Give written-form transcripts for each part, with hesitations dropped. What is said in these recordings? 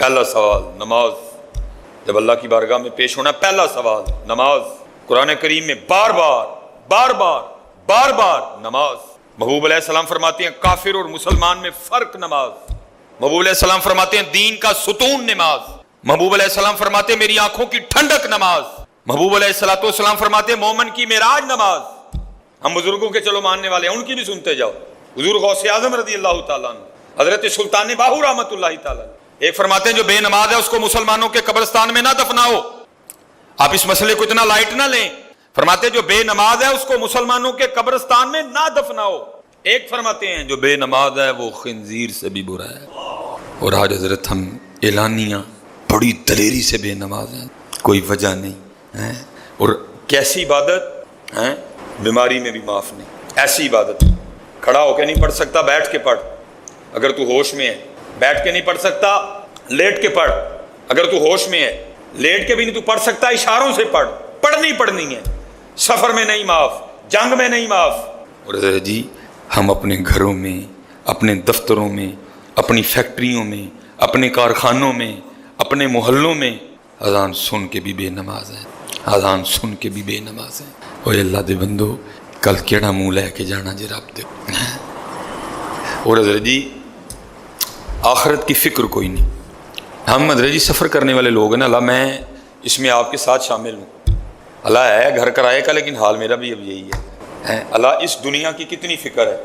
پہلا سوال نماز. جب اللہ کی بارگاہ میں پیش ہونا پہلا سوال نماز. قرآن کریم میں بار بار نماز. محبوب علیہ السلام فرماتے ہیں کافر اور مسلمان میں فرق نماز. محبوب علیہ السلام فرماتے ہیں دین کا ستون نماز. محبوب علیہ السلام فرماتے ہیں میری آنکھوں کی ٹھنڈک نماز. محبوب علیہ السلام فرماتے ہیں مومن کی معراج نماز. ہم بزرگوں کے چلو ماننے والے ہیں، ان کی بھی سنتے جاؤ. حضور غوث اعظم رضی اللہ تعالیٰ عنہ، حضرت سلطان باہو رحمۃ اللہ تعالیٰ، ایک فرماتے ہیں جو بے نماز ہے اس کو مسلمانوں کے قبرستان میں نہ دفناؤ. آپ اس مسئلے کو اتنا لائٹ نہ لیں. فرماتے ہیں جو بے نماز ہے اس کو مسلمانوں کے قبرستان میں نہ دفناؤ. ایک فرماتے ہیں جو بے نماز ہے وہ خنزیر سے بھی برا ہے. اور آج حضرت ہم اعلانیہ بڑی دلیری سے بے نماز ہیں، کوئی وجہ نہیں. اور کیسی عبادت ہے، بیماری میں بھی معاف نہیں. ایسی عبادت کھڑا ہو کے نہیں پڑھ سکتا، بیٹھ کے پڑھ. اگر تو ہوش میں ہے بیٹھ کے نہیں پڑھ سکتا، لیٹ کے پڑھ. اگر تو ہوش میں ہے لیٹ کے بھی نہیں تو پڑھ سکتا، اشاروں سے پڑھ. پڑھنی ہے. سفر میں نہیں معاف، جنگ میں نہیں معاف. اور جی ہم اپنے گھروں میں، اپنے دفتروں میں، اپنی فیکٹریوں میں، اپنے کارخانوں میں، اپنے محلوں میں اذان سن کے بھی بے نماز ہیں. اذان سن کے بھی بے نماز ہیں. اور اللہ دے بندو کل کیڑا منہ لے کے جانا جی رب دے. اور حضرت جی آخرت کی فکر کوئی نہیں. ہم حضرت جی سفر کرنے والے لوگ ہیں نا. اللہ میں اس میں آپ کے ساتھ شامل ہوں. اللہ ہے گھر کرائے کا، لیکن حال میرا بھی اب یہی ہے. اللہ اس دنیا کی کتنی فکر ہے،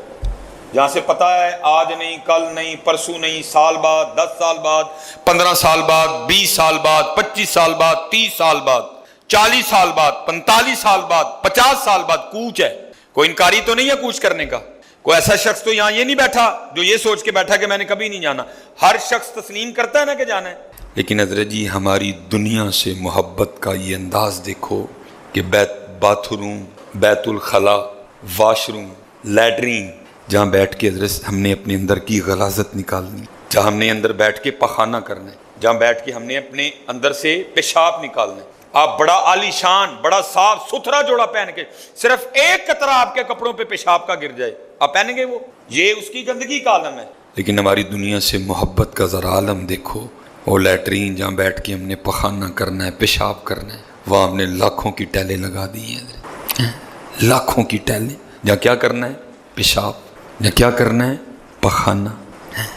جہاں سے پتہ ہے آج نہیں، کل نہیں، پرسوں نہیں، سال بعد، 10 سال بعد، 15 سال بعد، 20 سال بعد، 25 سال بعد، 30 سال بعد، 40 سال بعد، 45 سال بعد، 50 سال بعد کوچ ہے. کوئی انکاری تو نہیں ہے کوچ کرنے کا. کوئی ایسا شخص تو یہاں یہ نہیں بیٹھا جو یہ سوچ کے بیٹھا کہ میں نے کبھی نہیں جانا. ہر شخص تسلیم کرتا ہے نا کہ جانا ہے. لیکن حضرت جی ہماری دنیا سے محبت کا یہ انداز دیکھو کہ باتھ روم، بیت الخلا، واش روم، لیٹرین، جہاں بیٹھ کے حضرت ہم نے اپنے اندر کی غلاظت نکالنی، جہاں ہم نے اندر بیٹھ کے پخانہ کرنا ہے، جہاں بیٹھ کے ہم نے اپنے اندر سے پیشاب نکالنا ہے. آپ بڑا عالی شان، بڑا صاف ستھرا جوڑا پہن کے صرف ایک قطرہ آپ کے کپڑوں پہ پیشاب کا گر جائے، آپ پہنیں گے؟ وہ یہ اس کی گندگی کا عالم ہے. لیکن ہماری دنیا سے محبت کا ذرا عالم دیکھو. وہ لیٹرین جہاں بیٹھ کے ہم نے پخانہ کرنا ہے، پیشاب کرنا ہے، وہاں ہم نے لاکھوں کی ٹیلیں لگا دی ہیں. لاکھوں کی ٹیلیں. جہاں کیا کرنا ہے؟ پیشاب. جہاں کیا کرنا ہے؟ پخانہ.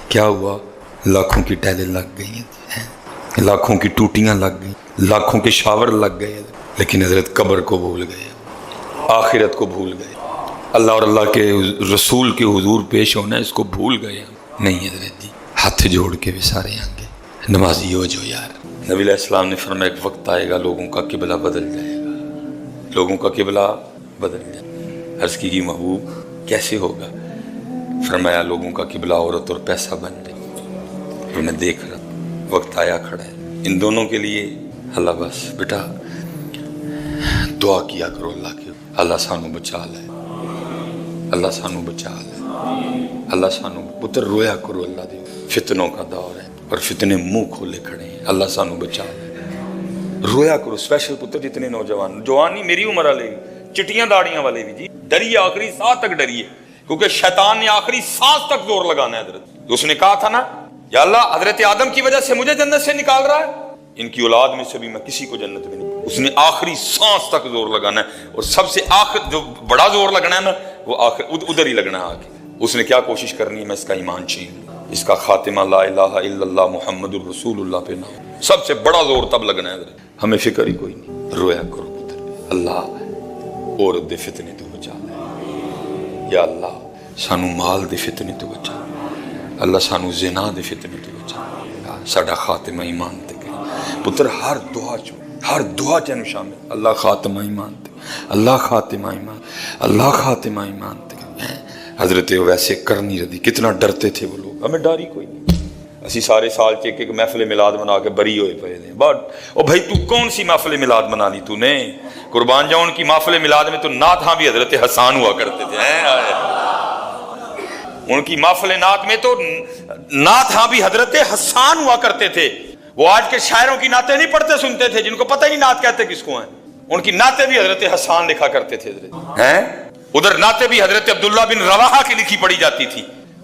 کیا ہوا؟ لاکھوں کی ٹیلیں لگ گئی ہیں، لاکھوں کی ٹوٹیاں لگ گئی، لاکھوں کے شاور لگ گئے. لیکن حضرت قبر کو بھول گئے، آخرت کو بھول گئے، اللہ اور اللہ کے رسول کے حضور پیش ہونا ہے اس کو بھول گئے. نہیں حضرت جی ہاتھ جوڑ کے بھی سارے آنگے نمازی ہو جو یار. نبی علیہ السلام نے فرمایا ایک وقت آئے گا لوگوں کا قبلہ بدل جائے گا. لوگوں کا قبلہ بدل جائے گا. عرض کی محبوب کیسے ہوگا؟ فرمایا لوگوں کا قبلہ عورت اور پیسہ بن جائے گا. میں دیکھ رہا وقت آیا کھڑا ہے ان دونوں کے لیے. اللہ بس بیٹا دعا کیا کرو اللہ کی، اللہ سانو بچا لے، اللہ سانو بچا لے، اللہ سانو. پتر رویا کرو اللہ دے، فتنوں کا دور ہے اور فتنے منہ کھولے کھڑے ہیں، اللہ سانو بچا لے. رویا کرو. اسپیشل پتر جتنے نوجوان، جوانی میری عمر والے چٹیاں داڑیاں والے بھی جی ڈریے، آخری سانس تک ڈریے، کیونکہ شیطان نے آخری سانس تک زور لگانا ہے. حضرت اس نے کہا تھا نا یا اللہ حضرت آدم کی وجہ سے مجھے جنت سے نکال رہا ہے، ان کی اولاد میں سے بھی میں کسی کو جنت میں نہیں. اس نے آخری سانس تک زور لگانا ہے، اور سب سے آخر جو بڑا زور لگنا ہے نا وہ آخر ادھر ہی لگنا ہے آگے. اس نے کیا کوشش کرنی ہے؟ میں اس کا ایمان چھین لوں، اس کا خاتمہ لا الہ الا اللہ محمد الرسول اللہ پہ نہ ہو. سب سے بڑا زور تب لگنا ہے. ہمیں فکر ہی کوئی نہیں. رویا کرو پتر، اللہ عورت دے فتنے تو بچا لے، یا اللہ سانو مال دے فتنے تو بچا لے، اللہ سانو زنا دے فتنے تو بچا لے، ساڈا خاتمہ ایمان تے کرے. پتر ہر دعا چ، ہر دعا چ شامل اللہ خاتمہ ایمان تے، اللہ خاتمہ ایمان، اللہ خاتمہ ایمان تے. حضرت ویسے کر نہیں رہی. کتنا ڈرتے تھے وہ لوگ، ہمیں ڈر ہی کوئی نہیں. اسی سارے سال چیک ایک محفل میلاد بنا کے بری ہوئے پے دیں. بٹ او بھائی تو کون سی محفل میلاد بنا لی تو نے؟ قربان جاؤں ان کی محفل میلاد میں تو نعت ہاں بھی حضرت حسان ہوا کرتے تھے. ان کی محفل نعت میں تو نعت ہاں بھی حضرت حسان ہوا کرتے تھے. وہ آج کے شاعروں کی نعتیں نہیں پڑھتے سنتے تھے، جن کو پتہ ہی نہیں نعت کہتے کس کو ہیں. ان کی نعتیں بھی حضرت حسان لکھا کرتے تھے. حضرت ادھر نعتیں بھی حضرت عبداللہ بن رواحہ کی لکھی پڑھی جاتی تھی.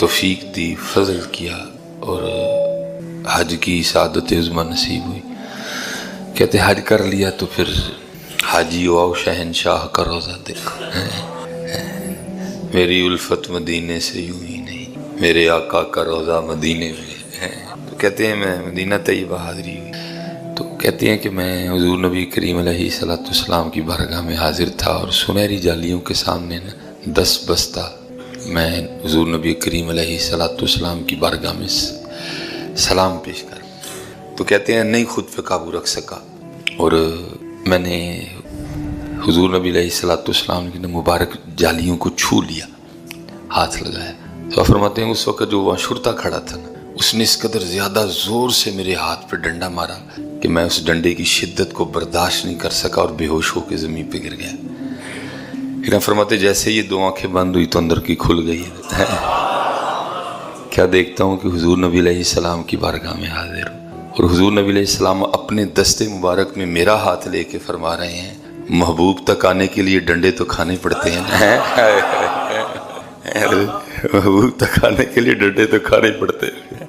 توفیق دی، فضل کیا اور حج کی سعادت عظمیٰ نصیب ہوئی. کہتے حج کر لیا تو پھر حاجی آؤ شہنشاہ کا روزہ دیکھو. میری الفت مدینے سے یوں ہی نہیں، میرے آقا کا روزہ مدینے میں ہے. تو کہتے ہیں میں مدینہ طیبہ حاضری ہوئی تو کہتے ہیں کہ میں حضور نبی کریم علیہ الصلوۃ والسلام کی بارگاہ میں حاضر تھا اور سنہری جالیوں کے سامنے 10 بستہ میں حضور نبی کریم علیہ الصلوۃ والسلام کی بارگاہ میں سلام پیش کر. تو کہتے ہیں نہیں خود پہ قابو رکھ سکا اور میں نے حضور نبی علیہ الصلوۃ والسلام کی مبارک جالیوں کو چھو لیا، ہاتھ لگایا. تو فرماتے ہیں اس وقت جو وہاں شرطا کھڑا تھا نا، اس نے اس قدر زیادہ زور سے میرے ہاتھ پہ ڈنڈا مارا کہ میں اس ڈنڈے کی شدت کو برداشت نہیں کر سکا اور بے ہوش ہو کے زمین پہ گر گیا. پھر فرماتے جیسے یہ 2 آنکھیں بند ہوئی تو اندر کی کھل گئی. کیا دیکھتا ہوں کہ حضور نبی علیہ السلام کی بارگاہ میں حاضر ہوں اور حضور نبی علیہ السلام اپنے دستے مبارک میں میرا ہاتھ لے کے فرما رہے ہیں محبوب تک آنے کے لیے ڈنڈے تو کھانے پڑتے ہیں. محبوب تک آنے کے لیے ڈنڈے تو کھانے پڑتے ہیں.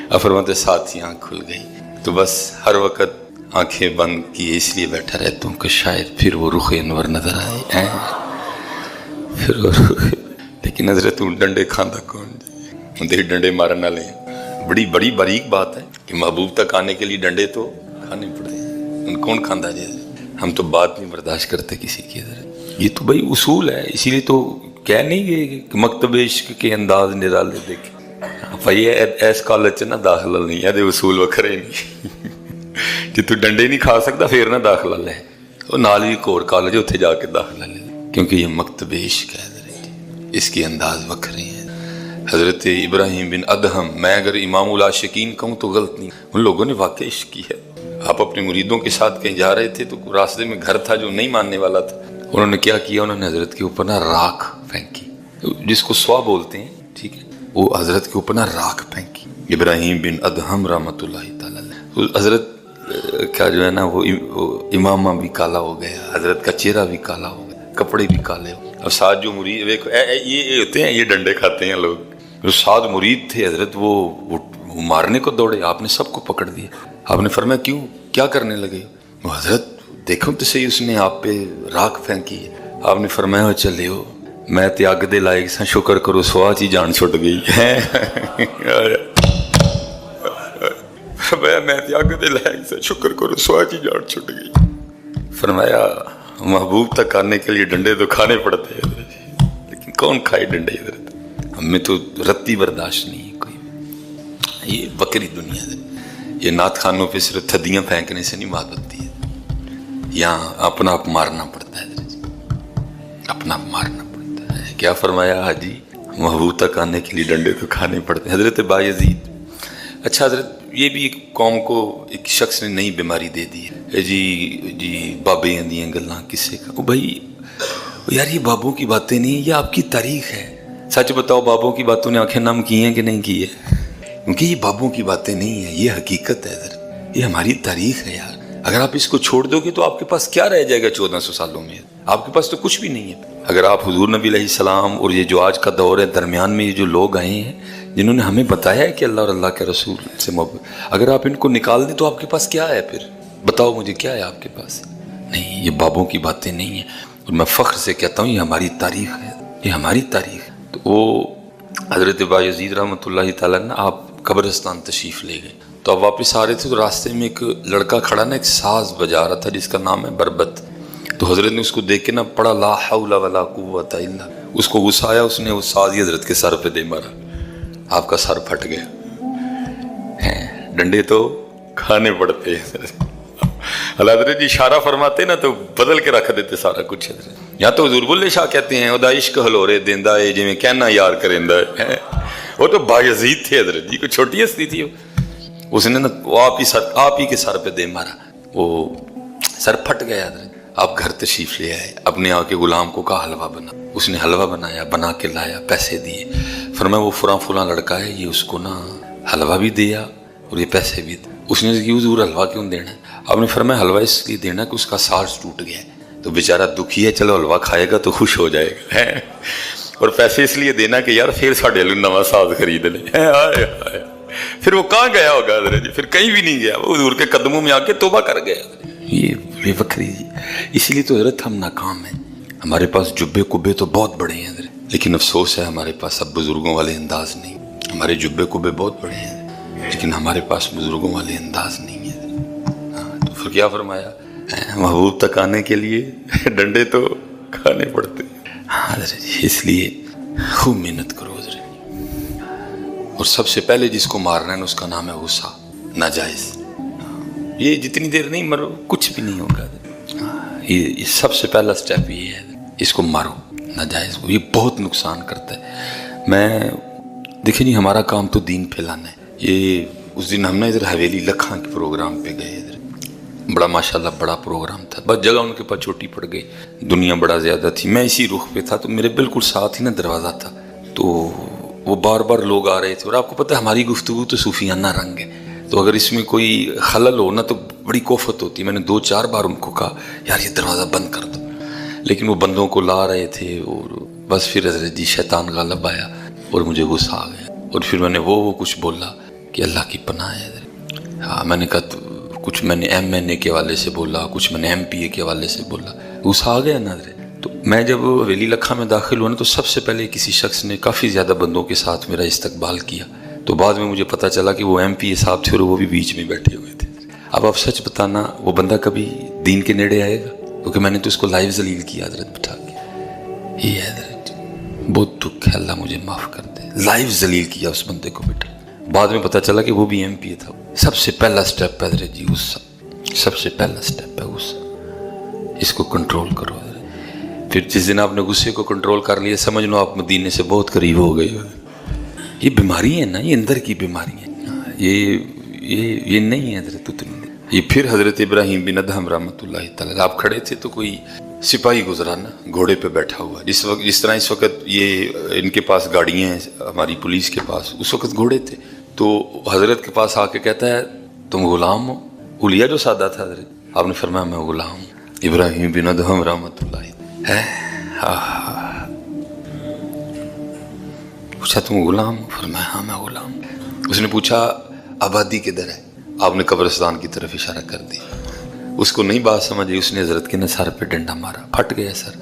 اب فرماتے ساتھ ہی آنکھ کھل گئی. تو بس ہر وقت آنکھیں بند کیے اس لیے بیٹھا رہتا ہوں کہ شاید پھر وہ رخ انور نظر آئے. لیکن حضرت ڈنڈے کھاندہ کون جی، ڈنڈے مارنا لیں. بڑی بڑی باریک بات ہے کہ محبوب تک آنے کے لیے ڈنڈے تو کھانے پڑتے ہیں. ان کون کھاندہ جی، ہم تو بات نہیں برداشت کرتے کسی کی. حضرت یہ تو بھائی اصول ہے، اسی لیے تو کہہ نہیں گئے کہ مکتب عشق کے انداز نرالے دیکھے بھائی ایس کالج چ نہ داخلہ نہیں ہے، اصول وکھرے نہیں. جی تو ڈنڈے نہیں کھا سکتا پھر نہ داخلہ لے، وہ نال بھی ایک اور کالج اتنے جا کے داخلہ لے، کیونکہ یہ مکتب عشق ہے. اس کے انداز وکھرے ہیں. حضرت ابراہیم بن ادہم، میں اگر امام العاشقین کہوں تو غلط نہیں، ان لوگوں نے واقعی عشق کی ہے. آپ اپنے مریدوں کے ساتھ کہیں جا رہے تھے تو راستے میں گھر تھا جو نہیں ماننے والا تھا. انہوں نے کیا کیا، انہوں نے حضرت کے اوپر راکھ پھینکی، جس کو سوا بولتے ہیں، ٹھیک ہے، وہ حضرت کے اوپر راکھ پھینکی. ابراہیم بن ادہم رحمۃ اللہ تعالی علیہ. حضرت کا جو ہے نا وہ امامہ بھی کالا ہو گیا، حضرت کا چہرہ بھی کالا ہو گیا، کپڑے بھی کالے ہو گئے. اور ساتھ جو مرید یہ ہوتے ہیں، یہ ڈنڈے کھاتے ہیں لوگ. جو ساتھ مرید تھے حضرت وہ مارنے کو دوڑے، آپ نے سب کو پکڑ دیا. آپ نے فرمایا کیوں، کیا کرنے لگے؟ حضرت دیکھو تو صحیح، اس نے آپ پہ راکھ پھینکی ہے. آپ نے فرمایا چلے ہو میں تے اگ دے لائق سا، شکر کرو سوا چی جان چھٹ گئی. فرمایا میں تے اگ دے لائق سا، شکر کرو سوا چی جان چھٹ گئی. فرمایا محبوب تک آنے کے لیے ڈنڈے تو کھانے پڑتے ہیں، لیکن کون کھائے ڈنڈے؟ حضرت ہمیں تو رتی برداشت نہیں ہے کوئی. یہ بکری دنیا ہے. یہ نعت خانوں پہ صرف تھدیاں پھینکنے سے نہیں بات بنتی ہے، یہاں اپنا آپ مارنا پڑتا ہے. اپنا آپ مارنا پڑتا ہے. کیا فرمایا حاجی، محبوب تک آنے کے لیے ڈنڈے تو کھانے پڑتے ہیں. حضرت بایزید، اچھا حضرت یہ بھی ایک قوم کو ایک شخص نے نئی بیماری دے دی ہے جی بابے دیاں گلاں کسے کا. بھائی یار یہ بابوں کی باتیں نہیں، یہ آپ کی تاریخ ہے. سچ بتاؤ بابوں کی باتوں نے آنکھیں نم کی ہیں کہ نہیں کی ہے؟ کیونکہ یہ بابوں کی باتیں نہیں ہیں، یہ حقیقت ہے. یہ ہماری تاریخ ہے یار. اگر آپ اس کو چھوڑ دو گے تو آپ کے پاس کیا رہ جائے گا 1400 سالوں میں؟ آپ کے پاس تو کچھ بھی نہیں ہے. اگر آپ حضور نبی علیہ السلام اور یہ جو آج کا دور ہے درمیان میں، یہ جو لوگ آئے ہیں جنہوں نے ہمیں بتایا ہے کہ اللہ اور اللہ کے رسول سے محبت، اگر آپ ان کو نکال دیں تو آپ کے پاس کیا ہے پھر؟ بتاؤ مجھے کیا ہے آپ کے پاس؟ نہیں، یہ بابوں کی باتیں نہیں ہیں. اور میں فخر سے کہتا ہوں یہ ہماری تاریخ ہے، یہ ہماری تاریخ ہے. تو وہ حضرت بایزید رحمۃ اللہ تعالیٰ نے آپ قبرستان تشریف لے گئے. تو آپ واپس آ رہے تھے تو راستے میں ایک لڑکا کھڑا نا، ایک ساز بجا رہا تھا جس کا نام ہے بربت. تو حضرت نے اس کو دیکھ کے نا پڑھا لا حول ولا قوت الا، اس کو غصہ آیا، اس نے وہ ساز ہی حضرت کے سر پہ دے مارا. آپ کا سر پھٹ گیا. ڈنڈے تو کھانے پڑتے ہیں. حضرت جی اشارہ فرماتے نا تو بدل کے رکھ دیتے سارا کچھ. یا تو حضور بلے شاہ کہتے ہیں ادا عشق ہلورے دیندا ہے جویں کہنا یار کریندا ہے. وہ تو بایزید تھے حضرت جی، کوئی چھوٹی ہستی تھی. اس نے نا آپ ہی کے سر پہ دے مارا، وہ سر پھٹ گیا. حضرت آپ گھر تشریف لے آئے، اپنے آ کے غلام کو کہا حلوہ بنا. اس نے حلوہ بنایا، بنا کے لایا، پیسے دیے. فرمایا وہ فلاں لڑکا ہے، یہ اس کو نا حلوہ بھی دیا اور یہ پیسے بھی دے. اس نے کہا حضور حلوہ کیوں دینا ہے؟ آپ نے فرمایا حلوہ اس لیے دینا کہ اس کا ساز ٹوٹ گیا ہے تو بیچارہ دکھی ہے، چلو حلوہ کھائے گا تو خوش ہو جائے گا. اور پیسے اس لیے دینا کہ یار پھر ساڈے لئی نواں ساز خرید لے. ہائے ہائے. پھر وہ کہاں گیا ہوگا حضرت جی؟ پھر کہیں بھی نہیں گیا, وہ حضور کے قدموں میں آ کے توبہ کر گیا. یہ بے فکری جی. اسی لیے تو حضرت ہم ناکام ہیں. ہمارے پاس جبے کبے تو بہت بڑے ہیں حضرت, لیکن افسوس ہے ہمارے پاس اب بزرگوں والے انداز نہیں. ہمارے جبے کبے بہت بڑے ہیں لیکن ہمارے پاس بزرگوں والے انداز نہیں ہے. تو پھر کیا فرمایا, محبوب تک آنے کے لیے ڈنڈے تو کھانے پڑتے. حضرت جی اس لیے خوب محنت کرو حضرت. اور سب سے پہلے جس کو مارنا ہے اس کا نام ہے غصہ, ناجائز. یہ جتنی دیر نہیں مرو کچھ بھی نہیں ہوگا. یہ سب سے پہلا سٹیپ یہ ہے, اس کو مارو ناجائز. یہ بہت نقصان کرتا ہے. میں دیکھیں جی ہمارا کام تو دین پھیلانا ہے. یہ اس دن ہم نے ادھر حویلی لکھاں کے پروگرام پہ گئے. ادھر بڑا ماشاءاللہ بڑا پروگرام تھا, بس جگہ ان کے پاس چھوٹی پڑ گئی, دنیا بڑا زیادہ تھی. میں اسی رخ پہ تھا تو میرے بالکل ساتھ ہی نا دروازہ تھا, تو وہ بار بار لوگ آ رہے تھے. اور آپ کو پتہ ہے ہماری گفتگو تو صوفیانہ رنگ ہے, تو اگر اس میں کوئی خلل ہو نا تو بڑی کوفت ہوتی. میں نے 2-4 بار ان کو کہا یار یہ دروازہ بند کر دو, لیکن وہ بندوں کو لا رہے تھے. اور بس پھر حضرت جی شیطان غالب آیا اور مجھے غصہ آ گیا. اور پھر میں نے وہ کچھ بولا کہ اللہ کی پناہ ہے. ہاں میں نے کہا کچھ میں نے MNA کے حوالے سے بولا, کچھ میں نے MPA کے حوالے سے بولا. غصہ آ گیا نا حضرت. تو میں جب حویلی لکھا میں داخل ہوا نا تو سب سے پہلے کسی شخص نے کافی زیادہ بندوں کے ساتھ میرا استقبال کیا. تو بعد میں مجھے پتہ چلا کہ وہ MPA صاحب تھے اور وہ بھی بیچ میں بیٹھے ہوئے تھے. اب آپ سچ بتانا وہ بندہ کبھی دین کے نیڑے آئے گا؟ کیونکہ میں نے تو اس کو لائیو ذلیل کیا حضرت بٹھا کے. یہ حضرت بہت دکھ ہے, اللہ مجھے معاف کر دے. لائیو ذلیل کیا اس بندے کو بٹھا. بعد میں پتہ چلا کہ وہ بھی MPA تھا. سب سے پہلا سٹیپ ہے حضرت جی غصہ. سب سے پہلا سٹیپ ہے غصہ. اس کو کنٹرول کرو حضرت. پھر جس دن آپ نے غصے کو کنٹرول کر لیا سمجھ لو آپ مدینے سے بہت قریب ہو گئے. یہ بیماری ہے نا, یہ اندر کی بیماری ہے. یہ نہیں ہے حضرت اتنی. یہ پھر حضرت ابراہیم بن ادہم رحمۃ اللہ تعالی, آپ کھڑے تھے تو کوئی سپاہی گزرا نا گھوڑے پہ بیٹھا ہوا. جس طرح اس وقت یہ ان کے پاس گاڑیاں ہیں ہماری پولیس کے پاس, اس وقت گھوڑے تھے. تو حضرت کے پاس آ کے کہتا ہے تم غلام ہو. اولیا جو سادہ تھا حضرت, آپ نے فرمایا میں غلام ہوں. ابراہیم بن ادہم رحمۃ اللہ ہے. پوچھا تم غلام ہو؟ فرمایا ہاں میں غلام ہوں. اس نے پوچھا آبادی کدھر ہے؟ آپ نے قبرستان کی طرف اشارہ کر دیا. اس کو نہیں بات سمجھی, اس نے حضرت کے سر پہ ڈنڈا مارا, پھٹ گیا سر.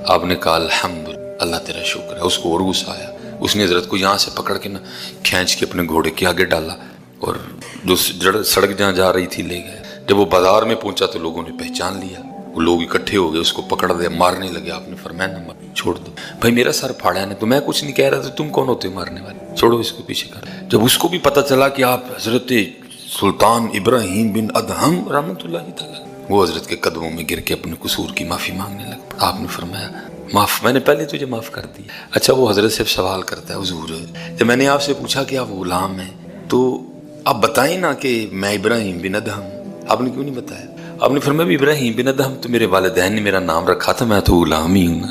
آپ نے کہا الحمدللہ, اللہ تیرا شکر ہے. اس کو اور غصہ آیا. اس نے حضرت کو یہاں سے پکڑ کے نا کھینچ کے اپنے گھوڑے کے آگے ڈالا اور جو سڑک جہاں جا رہی تھی لے گئے. جب وہ بازار میں پہنچا تو لوگوں نے پہچان لیا. وہ لوگ اکٹھے ہو گئے, اس کو پکڑ دیا, مارنے لگے. آپ نے فرمایا نہ مار, چھوڑ دو. بھائی میرا سر پھاڑا ہے, تو میں کچھ نہیں کہہ رہا تھا, تم کون ہوتے مارنے والے, چھوڑو اس کو پیچھے کر. جب اس کو بھی پتہ چلا کہ آپ حضرت سلطان ابراہیم بن ادہم رحمۃ اللہ تعالی, وہ حضرت کے قدموں میں گر کے اپنے قصور کی معافی مانگنے لگا. آپ نے فرمایا معاف, میں نے پہلے تجھے معاف کر دیا. اچھا وہ حضرت سے سوال کرتا ہے حضور جب میں نے آپ سے پوچھا کہ آپ غلام ہیں تو آپ بتائیں نا کہ میں ابراہیم بن ادہم, آپ نے کیوں نہیں بتایا؟ آپ نے فرمایا ابراہیم بن ادہم تو میرے والدین نے میرا نام رکھا تھا, میں تو غلام ہی ہوں.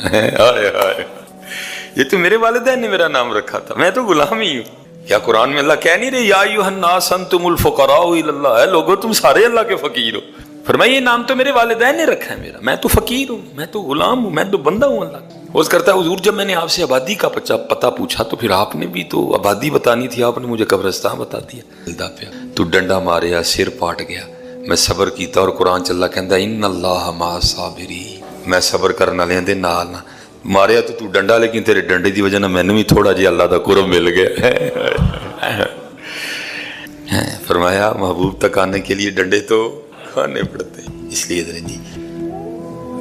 یہ تو میرے والدین نے میرا نام رکھا تھا, میں تو غلام ہی ہوں. کیا قرآن میں اللہ کہہ نہیں رہے یا ایھا الناس انتم الفقراء الی اللہ, ہے لوگو تم سارے اللہ کے فقیر ہو. فرمایا یہ نام تو میرے والدین نے رکھا ہے میرا, میں تو فقیر ہوں, میں تو غلام ہوں, میں تو بندہ ہوں اللہ کا. وہ کرتا ہے حضور جب میں نے آپ سے آبادی کا پتہ پوچھا تو پھر آپ نے بھی تو آبادی بتانی تھی, آپ نے مجھے قبرستان بتا دیا. تو ڈنڈا ماریا, سر پاٹ گیا. میں صبر کیتا اور قرآن چلا کہندا ان اللہ مع الصابرین, میں صبر کرن والےاں دے نال نا. ماریا تو ڈنڈا, لیکن تیرے ڈنڈے دی وجہ نہ مینوں بھی تھوڑا جہا اللہ دا قرب مل گیا. فرمایا محبوب تک آنے کے لیے ڈنڈے تو کھانے پڑتے. اس لیے حضرت جی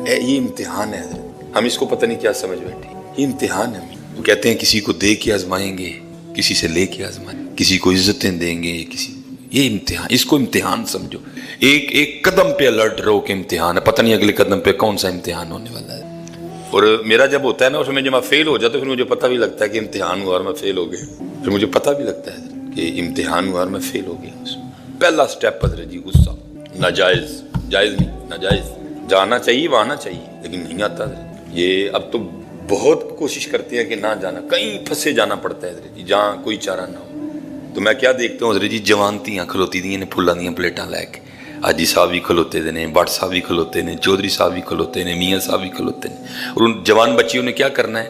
یہ امتحان ہے حضرت, ہم اس کو پتہ نہیں کیا سمجھ بیٹھے. یہ امتحان ہے. وہ کہتے ہیں کسی کو دے کے آزمائیں گے, کسی سے لے کے آزمائیں, کسی کو عزتیں دیں گے, کسی, یہ امتحان, اس کو امتحان سمجھو. ایک قدم پہ الرٹ رہو کہ امتحان ہے, پتہ نہیں اگلے قدم پہ کون سا امتحان ہونے والا ہے. اور میرا جب ہوتا ہے نا اس میں جب میں فیل ہو جاتا ہے پھر مجھے پتہ بھی لگتا ہے کہ امتحان ہوا اور میں فیل ہو گیا. پھر مجھے پتہ بھی لگتا ہے کہ امتحان ہوا اور میں فیل ہو گیا. پہلا سٹیپ حضرت جی غصہ, ناجائز, جائز نہیں, ناجائز. جانا چاہیے وہ آنا چاہیے لیکن نہیں آتا. یہ اب تو بہت کوشش کرتے ہیں کہ نہ جانا, کہیں پھنسے جانا پڑتا ہے حضرت جی جہاں کوئی چارہ نہ ہو. تو میں کیا دیکھتا ہوں حضرت جی جوان تیاں کھلوتی دیاں نے پھلاں دیاں پلیٹاں لے کے, حاجی صاحب بھی کھلوتے نے, بٹ صاحب بھی کھلوتے نے, چودھری صاحب بھی کھلوتے نے, میاں صاحب بھی کھلوتے نے. اور ان جوان بچیوں نے کیا کرنا ہے,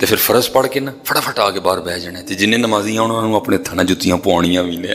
ਤੇ ਫਿਰ ਫਰਜ਼ ਪੜ ਕੇ ਨਾ ਫਟਾਫਟ ਆ ਕੇ ਬਾਹਰ ਬਹਿ ਜਾਣਾ ਤੇ ਜਿੰਨੇ ਨਮਾਜ਼ੀ ਆਉਣ ਉਹਨਾਂ ਨੂੰ ਆਪਣੇ ਹੱਥਾਂ ਨਾਲ ਜੁੱਤੀਆਂ ਪਵਾਉਣੀਆਂ ਵੀ ਨੇ।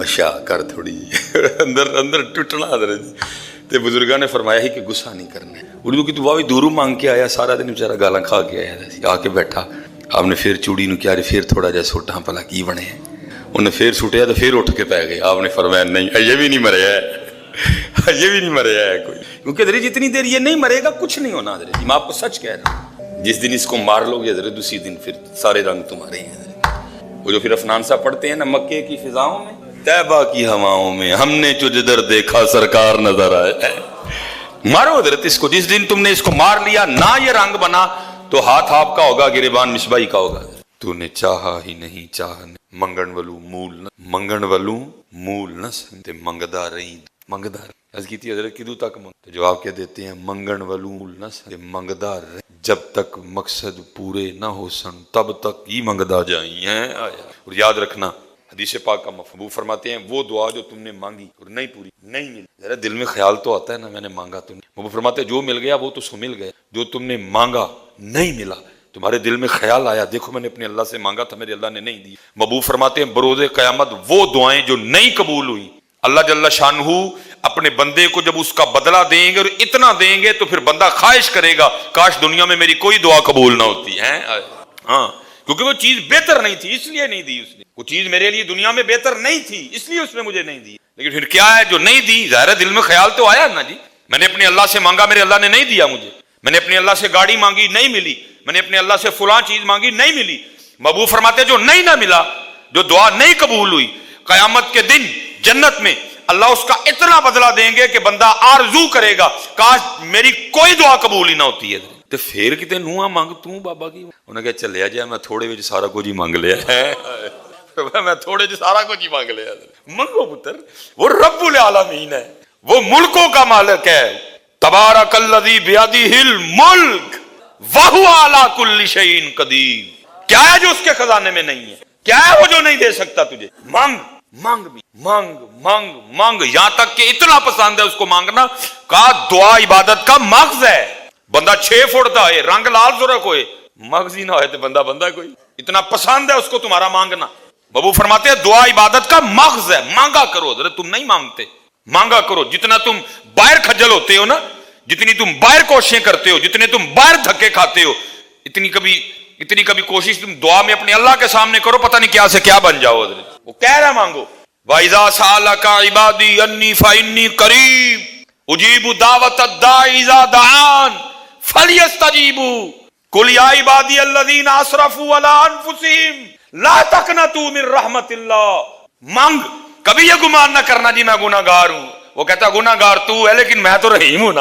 اچھا کر تھوڑی اندر اندر ٹوٹنا حضرت جی. تے بزرگاں نے فرمایا ہی کہ غصہ نہیں کرنا ہے. اردو کی تو واوی دورو مانگ کے آیا, سارا دن بیچارہ گالاں کھا کے آیا, آ کے بیٹھا. آپ نے پھر چوڑی نو کیا پھر تھوڑا جا سوٹا پلا کی بنے ہیں. انہیں پھر سوٹیا تو پھر اٹھ کے پہ گئے. آپ نے فرمایا نہیں یہ بھی نہیں مریا ہے, یہ بھی نہیں مریا ہے کوئی, کیونکہ حضرت جتنی دیر یہ نہیں مرے گا کچھ نہیں ہونا. حضرت میں آپ کو سچ کہہ رہا ہوں, جس دن اس کو مار لو گے حضرت اسی دن پھر سارے رنگ تمہارے ہیں. حضرت وہ جو پھر افنان صاحب پڑھتے ہیں نا, مکے کی فضاؤں میں طیبہ کی ہواؤں میں ہم نے جو جدھر دیکھا سرکار نظر آئے. مارو حضرت اس کو, جس دن تم نے اس کو مار لیا نہ یہ رنگ بنا تو ہاتھ آپ کا ہوگا, گریبان مصباحی کا ہوگا. تو نے چاہا ہی نہیں چاہا منگن ولو مول نہ منگن ولو مول نہ سنتے منگدا رہی منگدا عرض کی تھی حضرت کدو تک منگ, تو جواب کیا دیتے ہیں منگن ولو مول نہ سنتے منگدا رہی, جب تک مقصد پورے نہ ہو سن تب تک ہی منگدا جائیں ہیں. اور یاد رکھنا حدیث پاک کا مفہوم فرماتے ہیں وہ دعا جو تم نے مانگی اور نہیں پوری نہیں ملی, ذرا دل میں خیال تو آتا ہے نا میں نے مانگا تو نہیں. وہ فرماتے ہیں جو مل گیا وہ تو سو مل گیا, جو تم نے مانگا نہیں ملا تمہارے دل میں خیال آیا دیکھو میں نے اپنے اللہ سے مانگا تھا میرے اللہ نے نہیں دی. محبوب فرماتے ہیں بروز قیامت وہ دعائیں جو نہیں قبول ہوئی اللہ جل شانہ اپنے بندے کو جب اس کا بدلہ دیں گے اور اتنا دیں گے تو پھر بندہ خواہش کرے گا کاش دنیا میں میری کوئی دعا قبول نہ ہوتی ہے. ہاں کیونکہ وہ چیز بہتر نہیں تھی اس لیے نہیں دی اس نے, وہ چیز میرے لیے دنیا میں بہتر نہیں تھی اس لیے اس نے مجھے نہیں دی. لیکن پھر کیا ہے جو نہیں دی, ظاہر دل میں خیال تو آیا نا جی, میں نے اپنے اللہ سے مانگا میرے اللہ نے نہیں دیا مجھے, میں نے اپنے اللہ سے گاڑی مانگی نہیں ملی, میں نے اپنے اللہ سے فلاں چیز مانگی نہیں ملی. محبوب فرماتے جو نہیں نہ ملا, جو دعا نہیں قبول ہوئی, قیامت کے دن جنت میں اللہ اس کا اتنا بدلہ دیں گے کہ بندہ آرزو کرے گا کاش میری کوئی دعا قبول ہی نہ ہوتی ہے. تو پھر کتے نواں مانگ تو بابا کی, انہیں کہا چلیا جائے میں تھوڑے وچ سارا کچھ ہی مانگ لیا ہے, میں تھوڑے جو سارا کچھ ہی مانگ لیا. منگو پتر, وہ رب العالمین ہے, وہ ملکوں کا مالک ہے. تبارک الذی بیدہ الملک وہو علی کل شیء قدیر. کیا ہے جو اس کے خزانے میں نہیں ہے, کیا ہے وہ جو نہیں دے سکتا تجھے. مانگ مانگ بھی مانگ مانگ مانگ, یہاں تک کہ اتنا پسند ہے اس کو مانگنا کا دعا عبادت کا مغز ہے. بندہ 6 فٹ دا ہے, رنگ لال سرخ ہوئے, مغز ہی نہ ہوئے تو بندہ کوئی, اتنا پسند ہے اس کو تمہارا مانگنا. بابو فرماتے ہیں دعا عبادت کا مغز ہے, مانگا کرو. حضرت تم نہیں مانگتے, مانگا کرو. جتنا تم باہر کھجل ہوتے ہو نا, جتنی تم باہر کوششیں کرتے ہو, جتنے تم باہر دھکے کھاتے ہو, اتنی کبھی کوشش تم دعا میں اپنے اللہ کے سامنے کرو, پتہ نہیں کیا سے کیا بن جاؤ. حضرت وہ کہہ رہا مانگو. وَإِذَا سَأَلَكَ عِبَادِي أَنِّي فَإِنِّي قَرِيبٌ أُجِيبُ دَعْوَةَ الدَّاعِ إِذَا دَعَانِ فَلْيَسْتَجِيبُوا قُلْ يَا عِبَادِيَ الَّذِينَ أَسْرَفُوا عَلَىٰ أَنفُسِهِمْ لَا تَقْنَطُوا مِن رَحْمَتِ اللَّهِ. مانگ, کبھی یہ گمان نہ کرنا جی میں گناہگار ہوں. وہ کہتا گناہگار تو ہے لیکن میں تو رحیم ہوں نا.